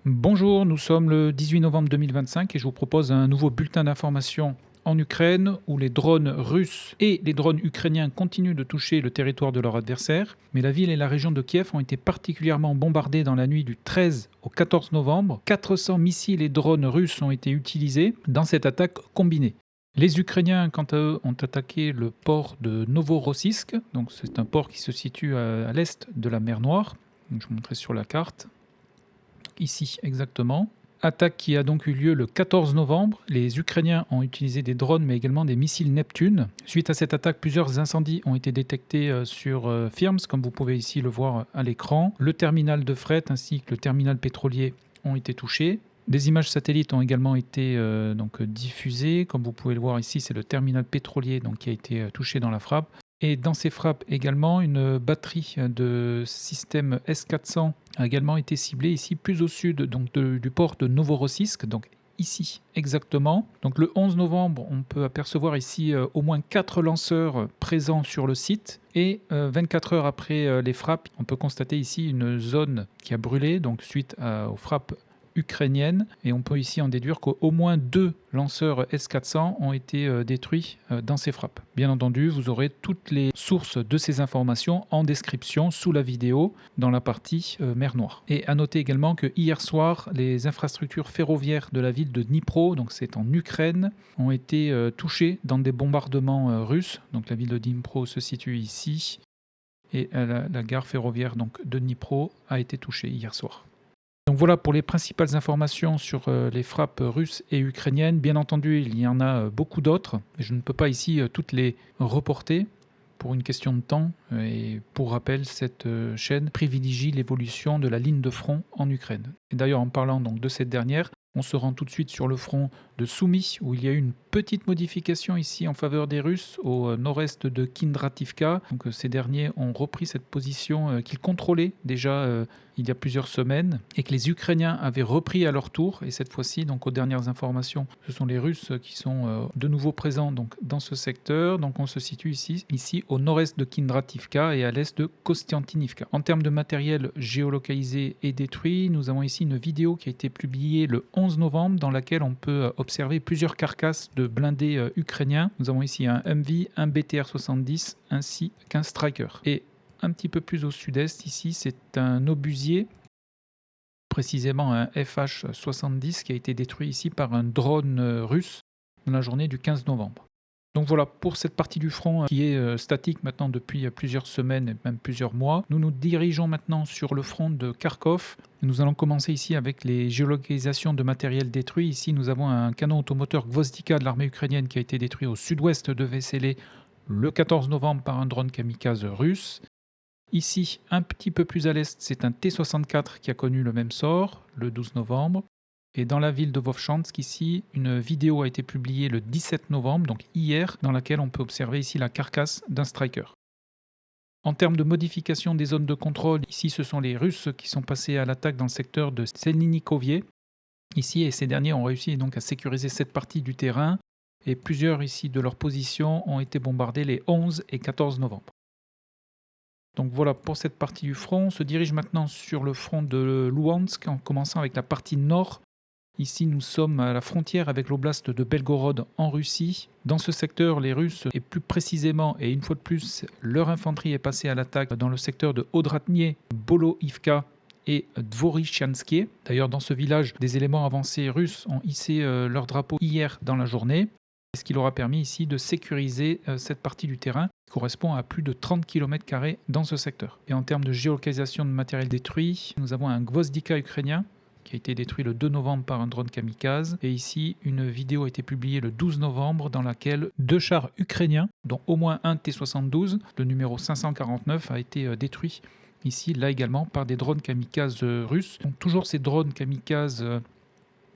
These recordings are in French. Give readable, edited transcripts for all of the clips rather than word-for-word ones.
Bonjour, nous sommes le 18 novembre 2025 et je vous propose un nouveau bulletin d'information en Ukraine où les drones russes et les drones ukrainiens continuent de toucher le territoire de leur adversaire. Mais la ville et la région de Kiev ont été particulièrement bombardées dans la nuit du 13 au 14 novembre. 400 missiles et drones russes ont été utilisés dans cette attaque combinée. Les Ukrainiens, quant à eux, ont attaqué le port de Novorossiysk. Donc c'est un port qui se situe à l'est de la mer Noire. Donc, je vous montrerai sur la carte ici exactement. Attaque qui a donc eu lieu le 14 novembre. Les Ukrainiens ont utilisé des drones mais également des missiles Neptune. Suite à cette attaque, plusieurs incendies ont été détectés sur Firms, comme vous pouvez ici le voir à l'écran. Le terminal de fret ainsi que le terminal pétrolier ont été touchés. Des images satellites ont également été diffusées. Comme vous pouvez le voir ici, c'est le terminal pétrolier qui a été touché dans la frappe. Et dans ces frappes également, une batterie de système S400 a également été ciblée ici plus au sud du port de Novorossiysk, donc ici exactement. Donc le 11 novembre, on peut apercevoir ici au moins 4 lanceurs présents sur le site. Et 24 heures après les frappes, on peut constater ici une zone qui a brûlé, donc suite aux frappes ukrainienne, et on peut ici en déduire qu'au moins 2 lanceurs S400 ont été détruits dans ces frappes. Bien entendu, vous aurez toutes les sources de ces informations en description sous la vidéo dans la partie mer Noire. Et à noter également que hier soir, les infrastructures ferroviaires de la ville de Dnipro, donc c'est en Ukraine, ont été touchées dans des bombardements russes. Donc la ville de Dnipro se situe ici, et la gare ferroviaire de Dnipro a été touchée hier soir. Donc voilà pour les principales informations sur les frappes russes et ukrainiennes. Bien entendu, il y en a beaucoup d'autres. Je ne peux pas ici toutes les reporter pour une question de temps. Et pour rappel, cette chaîne privilégie l'évolution de la ligne de front en Ukraine. Et d'ailleurs, en parlant de cette dernière, on se rend tout de suite sur le front de Soumy, où il y a eu une petite modification ici en faveur des Russes au nord-est de Kindrativka. Donc ces derniers ont repris cette position qu'ils contrôlaient déjà il y a plusieurs semaines et que les Ukrainiens avaient repris à leur tour. Et cette fois-ci, aux dernières informations, ce sont les Russes qui sont de nouveau présents dans ce secteur. Donc on se situe ici au nord-est de Kindrativka et à l'est de Kostiantynivka. En termes de matériel géolocalisé et détruit, nous avons ici une vidéo qui a été publiée le 11 novembre dans laquelle on peut observer plusieurs carcasses de blindés ukrainiens. Nous avons ici un MV, un BTR-70 ainsi qu'un Striker. Et un petit peu plus au sud-est ici, c'est un obusier, précisément un FH-70 qui a été détruit ici par un drone russe dans la journée du 15 novembre. Donc voilà pour cette partie du front qui est statique maintenant depuis plusieurs semaines et même plusieurs mois. Nous nous dirigeons maintenant sur le front de Kharkov. Nous allons commencer ici avec les géolocalisations de matériel détruit. Ici, nous avons un canon automoteur Gvozdika de l'armée ukrainienne qui a été détruit au sud-ouest de Vesselé le 14 novembre par un drone kamikaze russe. Ici, un petit peu plus à l'est, c'est un T-64 qui a connu le même sort le 12 novembre. Et dans la ville de Vovchansk, ici, une vidéo a été publiée le 17 novembre, donc hier, dans laquelle on peut observer ici la carcasse d'un Striker. En termes de modification des zones de contrôle, ici, ce sont les Russes qui sont passés à l'attaque dans le secteur de Selnikovié. Ici, et ces derniers ont réussi donc à sécuriser cette partie du terrain, et plusieurs ici de leurs positions ont été bombardées les 11 et 14 novembre. Donc voilà pour cette partie du front. On se dirige maintenant sur le front de Luhansk en commençant avec la partie nord. Ici, nous sommes à la frontière avec l'oblast de Belgorod en Russie. Dans ce secteur, les Russes, et plus précisément, et une fois de plus, leur infanterie est passée à l'attaque dans le secteur de Odratnie, Boloivka et Dvoryshanskie. D'ailleurs, dans ce village, des éléments avancés russes ont hissé leur drapeau hier dans la journée, ce qui leur a permis ici de sécuriser cette partie du terrain qui correspond à plus de 30 km² dans ce secteur. Et en termes de géolocalisation de matériel détruit, nous avons un Gvozdika ukrainien qui a été détruit le 2 novembre par un drone kamikaze. Et ici, une vidéo a été publiée le 12 novembre dans laquelle 2 chars ukrainiens, dont au moins un T-72, le numéro 549, a été détruit. Ici, là également, par des drones kamikazes russes. Donc, toujours ces drones kamikazes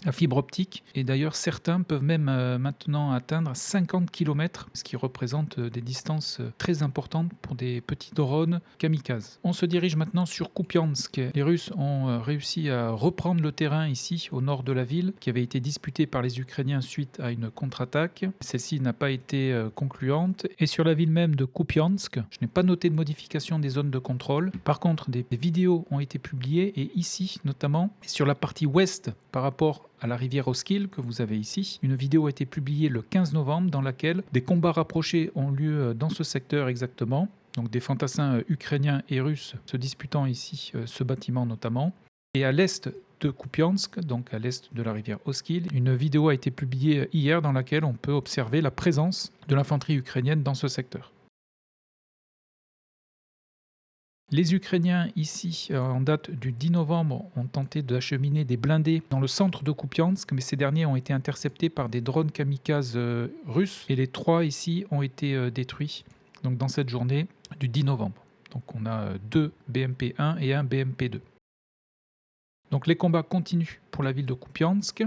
la fibre optique. Et d'ailleurs, certains peuvent même maintenant atteindre 50 km, ce qui représente des distances très importantes pour des petits drones kamikazes. On se dirige maintenant sur Kupiansk. Les Russes ont réussi à reprendre le terrain ici, au nord de la ville, qui avait été disputé par les Ukrainiens suite à une contre-attaque. Celle-ci n'a pas été concluante. Et sur la ville même de Kupiansk, je n'ai pas noté de modification des zones de contrôle. Par contre, des vidéos ont été publiées, et ici notamment, sur la partie ouest par rapport à la rivière Oskil que vous avez ici. Une vidéo a été publiée le 15 novembre dans laquelle des combats rapprochés ont lieu dans ce secteur exactement. Donc des fantassins ukrainiens et russes se disputant ici ce bâtiment notamment. Et à l'est de Kupiansk, donc à l'est de la rivière Oskil, une vidéo a été publiée hier dans laquelle on peut observer la présence de l'infanterie ukrainienne dans ce secteur. Les Ukrainiens, ici, en date du 10 novembre, ont tenté d'acheminer des blindés dans le centre de Kupiansk, mais ces derniers ont été interceptés par des drones kamikazes russes, et les 3 ici ont été détruits donc dans cette journée du 10 novembre. Donc on a 2 BMP-1 et un BMP-2. Donc les combats continuent pour la ville de Kupiansk.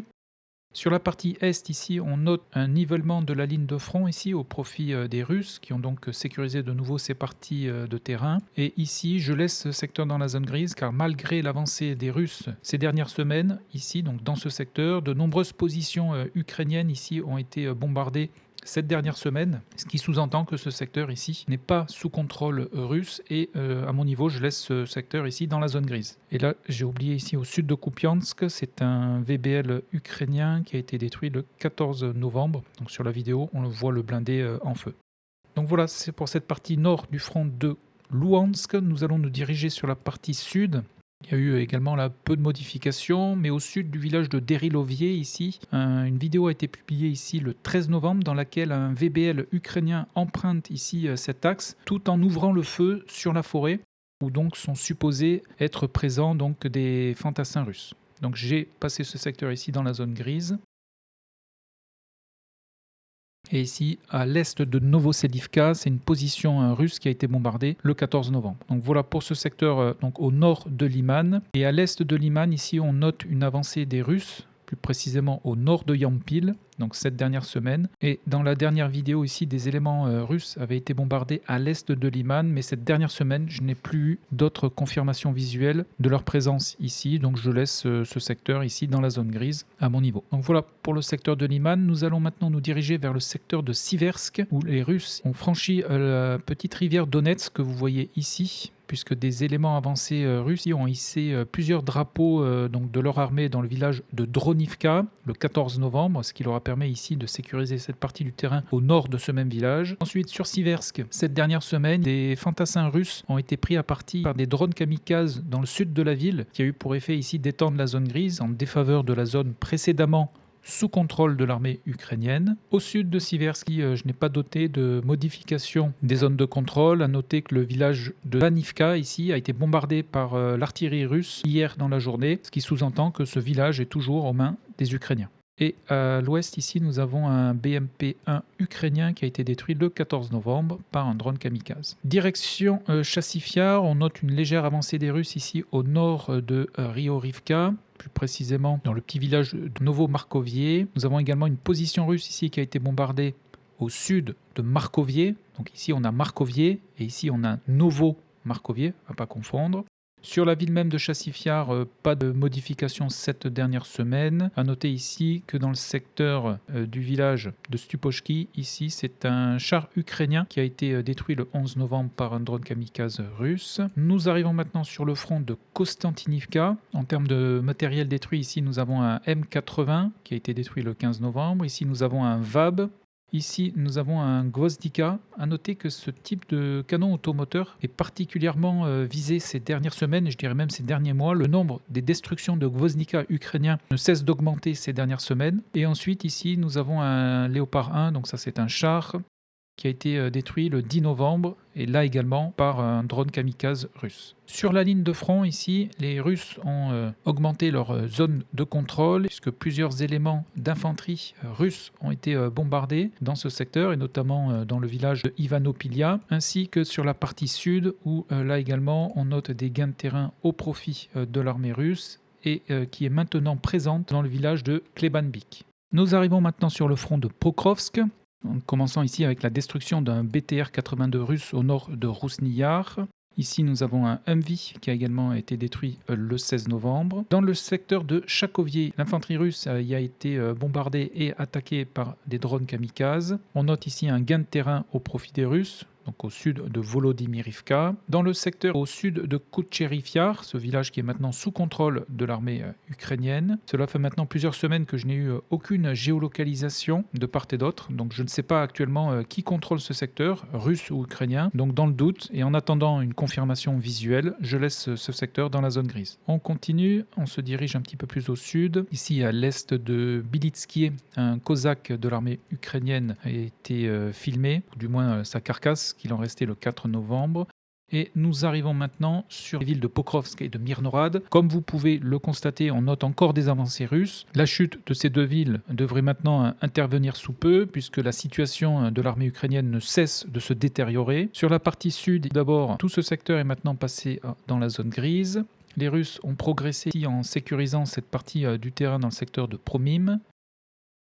Sur la partie est, ici, on note un nivellement de la ligne de front ici au profit des Russes qui ont donc sécurisé de nouveau ces parties de terrain. Et ici, je laisse ce secteur dans la zone grise car malgré l'avancée des Russes ces dernières semaines, ici, donc dans ce secteur, de nombreuses positions ukrainiennes ici ont été bombardées cette dernière semaine, ce qui sous-entend que ce secteur ici n'est pas sous contrôle russe et à mon niveau je laisse ce secteur ici dans la zone grise. Et là j'ai oublié ici au sud de Kupiansk, c'est un VBL ukrainien qui a été détruit le 14 novembre, donc sur la vidéo on le voit le blindé en feu. Donc voilà, c'est pour cette partie nord du front de Luhansk. Nous allons nous diriger sur la partie sud. Il y a eu également là peu de modifications, mais au sud du village de Derilovier, ici, une vidéo a été publiée ici le 13 novembre dans laquelle un VBL ukrainien emprunte ici cet axe tout en ouvrant le feu sur la forêt où donc sont supposés être présents donc des fantassins russes. Donc j'ai passé ce secteur ici dans la zone grise. Et ici, à l'est de Novoselivka, c'est une position russe qui a été bombardée le 14 novembre. Donc voilà pour ce secteur donc au nord de Liman. Et à l'est de Liman, ici, on note une avancée des Russes, plus précisément au nord de Yampil, donc cette dernière semaine. Et dans la dernière vidéo ici, des éléments russes avaient été bombardés à l'est de Liman, mais cette dernière semaine, je n'ai plus eu d'autres confirmations visuelles de leur présence ici, donc je laisse ce secteur ici dans la zone grise à mon niveau. Donc voilà pour le secteur de Liman. Nous allons maintenant nous diriger vers le secteur de Siversk, où les Russes ont franchi la petite rivière Donetsk que vous voyez ici, puisque des éléments avancés russes ont hissé plusieurs drapeaux donc de leur armée dans le village de Dronivka le 14 novembre, ce qui leur a permis ici de sécuriser cette partie du terrain au nord de ce même village. Ensuite, sur Siversk, cette dernière semaine, des fantassins russes ont été pris à partie par des drones kamikazes dans le sud de la ville, qui a eu pour effet ici d'étendre la zone grise en défaveur de la zone précédemment sous contrôle de l'armée ukrainienne. Au sud de Siversky, je n'ai pas noté de modification des zones de contrôle. À noter que le village de Vanivka ici a été bombardé par l'artillerie russe hier dans la journée, ce qui sous-entend que ce village est toujours aux mains des Ukrainiens. Et à l'ouest ici, nous avons un BMP-1 ukrainien qui a été détruit le 14 novembre par un drone kamikaze. Direction Chassifiar, on note une légère avancée des Russes ici au nord de Riorivka, plus précisément dans le petit village de Novo-Markovier. Nous avons également une position russe ici qui a été bombardée au sud de Markovier. Donc ici on a Markovier et ici on a Novo-Markovier, à ne pas confondre. Sur la ville même de Chassifiar, pas de modification cette dernière semaine. À noter ici que dans le secteur du village de Stupochki, ici c'est un char ukrainien qui a été détruit le 11 novembre par un drone kamikaze russe. Nous arrivons maintenant sur le front de Konstantinivka. En termes de matériel détruit, ici nous avons un M80 qui a été détruit le 15 novembre. Ici nous avons un VAB. Ici, nous avons un Gvozdika. À noter que ce type de canon automoteur est particulièrement visé ces dernières semaines, et je dirais même ces derniers mois. Le nombre des destructions de Gvozdika ukrainiens ne cesse d'augmenter ces dernières semaines. Et ensuite, ici, nous avons un Léopard 1, donc ça c'est un char qui a été détruit le 10 novembre, et là également par un drone kamikaze russe. Sur la ligne de front ici, les Russes ont augmenté leur zone de contrôle puisque plusieurs éléments d'infanterie russes ont été bombardés dans ce secteur et notamment dans le village de Ivanopilia, ainsi que sur la partie sud où là également on note des gains de terrain au profit de l'armée russe et qui est maintenant présente dans le village de Klebanbik. Nous arrivons maintenant sur le front de Pokrovsk, en commençant ici avec la destruction d'un BTR-82 russe au nord de Rousniyar. Ici, nous avons un Humvee qui a également été détruit le 16 novembre. Dans le secteur de Chakovier, l'infanterie russe y a été bombardée et attaquée par des drones kamikazes. On note ici un gain de terrain au profit des Russes, donc au sud de Volodymyrivka. Dans le secteur au sud de Koutcherif Yar, ce village qui est maintenant sous contrôle de l'armée ukrainienne. Cela fait maintenant plusieurs semaines que je n'ai eu aucune géolocalisation de part et d'autre, donc je ne sais pas actuellement qui contrôle ce secteur, russe ou ukrainien. Donc dans le doute et en attendant une confirmation visuelle, je laisse ce secteur dans la zone grise. On continue, on se dirige un petit peu plus au sud. Ici à l'est de Bilitskie, un cosaque de l'armée ukrainienne a été filmé, ou du moins sa carcasse, qu'il en restait le 4 novembre. Et nous arrivons maintenant sur les villes de Pokrovsk et de Mirnorad. Comme vous pouvez le constater, on note encore des avancées russes. La chute de ces deux villes devrait maintenant intervenir sous peu, puisque la situation de l'armée ukrainienne ne cesse de se détériorer. Sur la partie sud, d'abord, tout ce secteur est maintenant passé dans la zone grise. Les Russes ont progressé en sécurisant cette partie du terrain dans le secteur de Promim.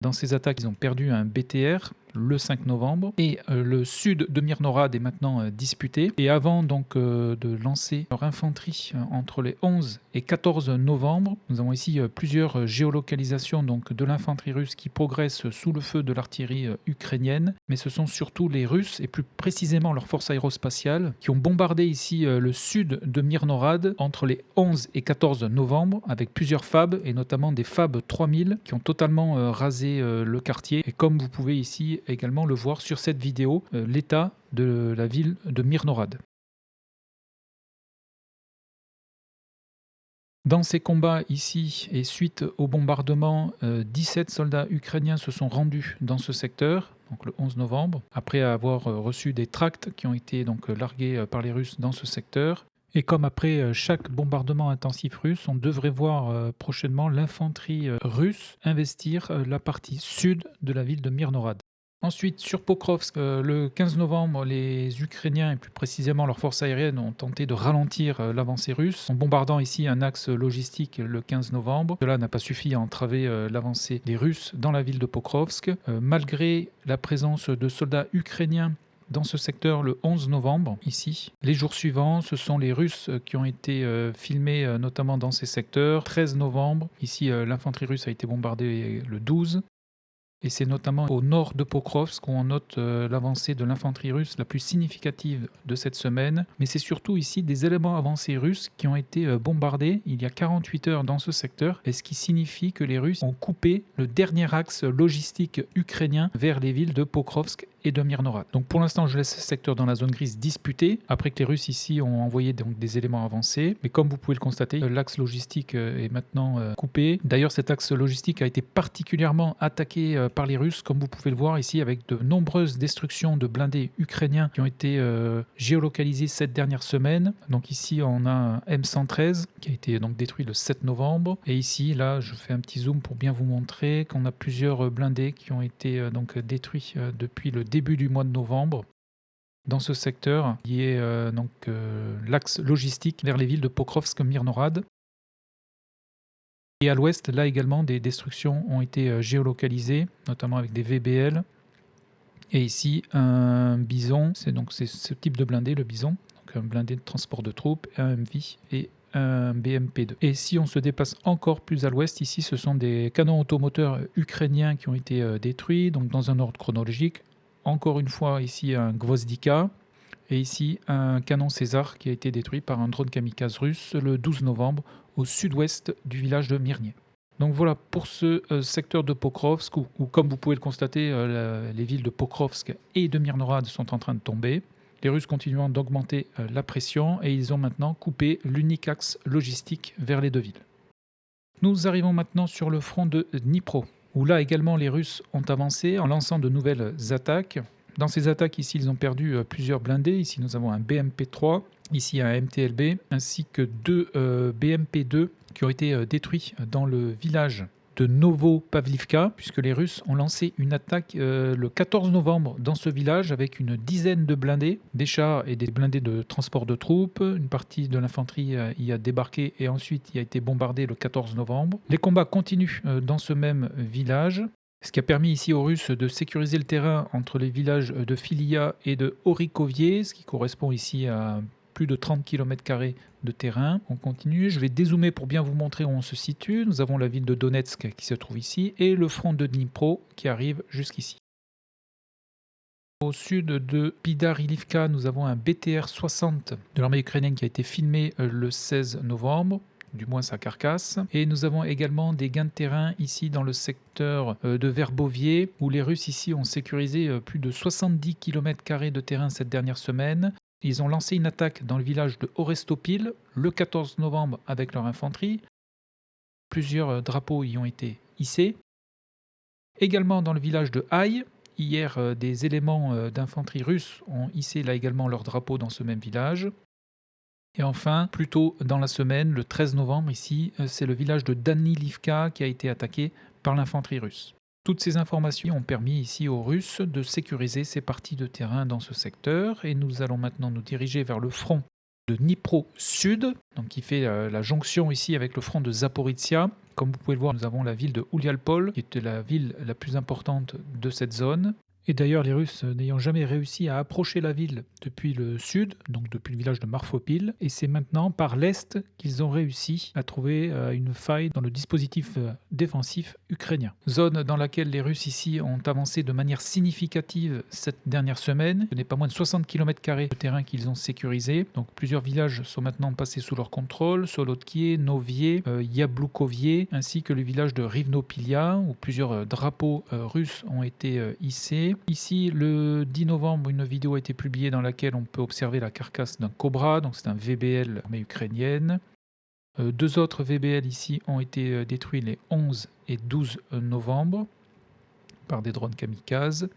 Dans ces attaques, ils ont perdu un BTR le 5 novembre et le sud de Mirnorad est maintenant disputé. Et avant donc de lancer leur infanterie entre les 11 et 14 novembre, nous avons ici plusieurs géolocalisations donc de l'infanterie russe qui progresse sous le feu de l'artillerie ukrainienne. Mais ce sont surtout les Russes et plus précisément leurs forces aérospatiales qui ont bombardé ici le sud de Mirnorad entre les 11 et 14 novembre avec plusieurs FAB et notamment des FAB 3000 qui ont totalement rasé le quartier. Et comme vous pouvez ici également le voir sur cette vidéo, l'état de la ville de Mirnorad. Dans ces combats ici et suite au bombardement, 17 soldats ukrainiens se sont rendus dans ce secteur, donc le 11 novembre, après avoir reçu des tracts qui ont été donc largués par les Russes dans ce secteur. Et comme après chaque bombardement intensif russe, on devrait voir prochainement l'infanterie russe investir la partie sud de la ville de Mirnorad. Ensuite, sur Pokrovsk, le 15 novembre, les Ukrainiens, et plus précisément leurs forces aériennes, ont tenté de ralentir l'avancée russe en bombardant ici un axe logistique le 15 novembre. Cela n'a pas suffi à entraver l'avancée des Russes dans la ville de Pokrovsk. Malgré la présence de soldats ukrainiens dans ce secteur le 11 novembre, ici. Les jours suivants, ce sont les Russes qui ont été filmés, notamment dans ces secteurs. 13 novembre, ici, l'infanterie russe a été bombardée le 12. Et c'est notamment au nord de Pokrovsk qu'on note l'avancée de l'infanterie russe la plus significative de cette semaine. Mais c'est surtout ici des éléments avancés russes qui ont été bombardés il y a 48 heures dans ce secteur, et ce qui signifie que les Russes ont coupé le dernier axe logistique ukrainien vers les villes de Pokrovsk et de Mirnorad. Donc pour l'instant, je laisse ce secteur dans la zone grise disputé, après que les Russes ici ont envoyé donc des éléments avancés. Mais comme vous pouvez le constater, l'axe logistique est maintenant coupé. D'ailleurs, cet axe logistique a été particulièrement attaqué par les Russes, comme vous pouvez le voir ici, avec de nombreuses destructions de blindés ukrainiens qui ont été géolocalisés cette dernière semaine. Donc ici, on a un M113 qui a été donc détruit le 7 novembre. Et ici, là, je fais un petit zoom pour bien vous montrer qu'on a plusieurs blindés qui ont été donc détruits depuis le début du mois de novembre dans ce secteur qui est l'axe logistique vers les villes de Pokrovsk, Mirnorad. Et à l'ouest, là également, des destructions ont été géolocalisées, notamment avec des VBL. Et ici, un Bison, c'est ce type de blindé, le Bison, donc un blindé de transport de troupes, un Humvee et un BMP-2. Et si on se dépasse encore plus à l'ouest, ici, ce sont des canons automoteurs ukrainiens qui ont été détruits, donc dans un ordre chronologique. Encore une fois, ici, un Gvozdika. Et ici, un canon César qui a été détruit par un drone kamikaze russe le 12 novembre au sud-ouest du village de Mirny. Donc voilà pour ce secteur de Pokrovsk où, comme vous pouvez le constater, les villes de Pokrovsk et de Mirnorad sont en train de tomber. Les Russes continuent d'augmenter la pression et ils ont maintenant coupé l'unique axe logistique vers les deux villes. Nous arrivons maintenant sur le front de Dnipro, où là également les Russes ont avancé en lançant de nouvelles attaques. Dans ces attaques, ici, ils ont perdu plusieurs blindés. Ici, nous avons un BMP-3, ici un MTLB, ainsi que deux BMP-2 qui ont été détruits dans le village de Novopavlivka, puisque les Russes ont lancé une attaque le 14 novembre dans ce village avec une dizaine de blindés, des chars et des blindés de transport de troupes. Une partie de l'infanterie y a débarqué et ensuite y a été bombardée le 14 novembre. Les combats continuent dans ce même village, ce qui a permis ici aux Russes de sécuriser le terrain entre les villages de Filia et de Orikovie, ce qui correspond ici à plus de 30 km² de terrain. On continue, je vais dézoomer pour bien vous montrer où on se situe. Nous avons la ville de Donetsk qui se trouve ici et le front de Dnipro qui arrive jusqu'ici. Au sud de Bidarilivka, nous avons un BTR-60 de l'armée ukrainienne qui a été filmé le 16 novembre. Du moins sa carcasse. Et nous avons également des gains de terrain ici dans le secteur de Verbovier, où les Russes ici ont sécurisé plus de 70 km² de terrain cette dernière semaine. Ils ont lancé une attaque dans le village de Orestopil le 14 novembre avec leur infanterie. Plusieurs drapeaux y ont été hissés. Également dans le village de Haï, hier des éléments d'infanterie russe ont hissé là également leur drapeau dans ce même village. Et enfin, plus tôt dans la semaine, le 13 novembre ici, c'est le village de Danilivka qui a été attaqué par l'infanterie russe. Toutes ces informations ont permis ici aux Russes de sécuriser ces parties de terrain dans ce secteur et nous allons maintenant nous diriger vers le front de Dnipro Sud, donc qui fait la jonction ici avec le front de Zaporizhia. Comme vous pouvez le voir, nous avons la ville de Oulialpol, qui était la ville la plus importante de cette zone. Et d'ailleurs, les Russes n'ayant jamais réussi à approcher la ville depuis le sud, donc depuis le village de Marfopil, et c'est maintenant par l'est qu'ils ont réussi à trouver une faille dans le dispositif défensif ukrainien. Zone dans laquelle les Russes ici ont avancé de manière significative cette dernière semaine. Ce n'est pas moins de 60 km² de terrain qu'ils ont sécurisé. Donc plusieurs villages sont maintenant passés sous leur contrôle, Solotkié, Novie, Yabloukovie, ainsi que le village de Rivnopilia, où plusieurs drapeaux russes ont été hissés. Ici, le 10 novembre, une vidéo a été publiée dans laquelle on peut observer la carcasse d'un Cobra, donc c'est un VBL armée ukrainienne. Deux autres VBL ici ont été détruits les 11 et 12 novembre par des drones kamikazes.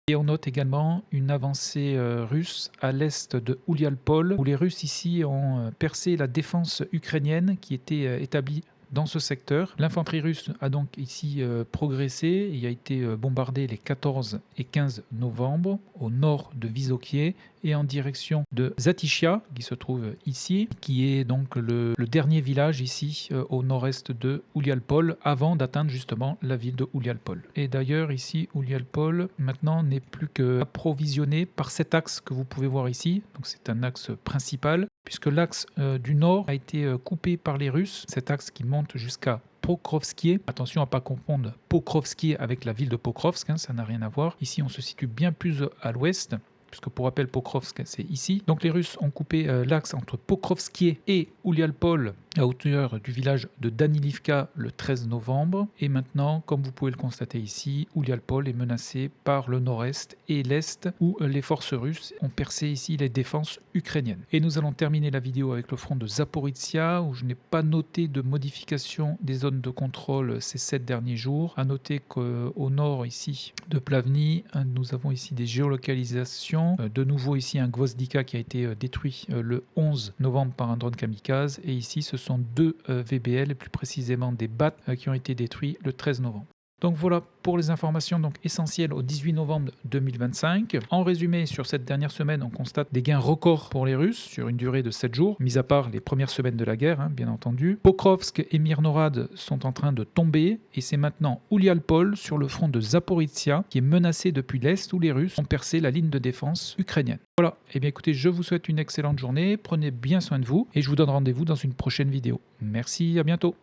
Et on note également une avancée russe à l'est de Oulialpol, où les Russes ici ont percé la défense ukrainienne qui était établie dans ce secteur. L'infanterie russe a donc ici progressé et a été bombardée les 14 et 15 novembre au nord de Vysokie et en direction de Zatishia, qui se trouve ici, qui est donc le dernier village ici au nord-est de Oulialpol, avant d'atteindre justement la ville de Oulialpol. Et d'ailleurs ici, Oulialpol maintenant n'est plus qu'approvisionné par cet axe que vous pouvez voir ici, donc c'est un axe principal, puisque l'axe du nord a été coupé par les Russes, cet axe qui monte jusqu'à Pokrovsky. Attention à ne pas confondre Pokrovsky avec la ville de Pokrovsk, ça n'a rien à voir. Ici, on se situe bien plus à l'ouest, puisque pour rappel, Pokrovsk, c'est ici. Donc les Russes ont coupé l'axe entre Pokrovsky et Oulialpol à hauteur du village de Danilivka le 13 novembre. Et maintenant, comme vous pouvez le constater ici, Oulialpol est menacé par le nord-est et l'est, où les forces russes ont percé ici les défenses ukrainiennes. Et nous allons terminer la vidéo avec le front de Zaporizhia, où je n'ai pas noté de modification des zones de contrôle ces 7 derniers jours. À noter qu'au nord ici de Plavny, nous avons ici des géolocalisations. De nouveau ici un Gvozdika qui a été détruit le 11 novembre par un drone kamikaze. Et ici ce sont deux VBL, et plus précisément des BAT qui ont été détruits le 13 novembre. Donc voilà pour les informations donc essentielles au 18 novembre 2025. En résumé, sur cette dernière semaine, on constate des gains records pour les Russes sur une durée de 7 jours, mis à part les premières semaines de la guerre, bien entendu. Pokrovsk et Mirnorad sont en train de tomber et c'est maintenant Oulialpol sur le front de Zaporizhia qui est menacé depuis l'Est où les Russes ont percé la ligne de défense ukrainienne. Voilà, et bien écoutez, je vous souhaite une excellente journée, prenez bien soin de vous et je vous donne rendez-vous dans une prochaine vidéo. Merci, à bientôt.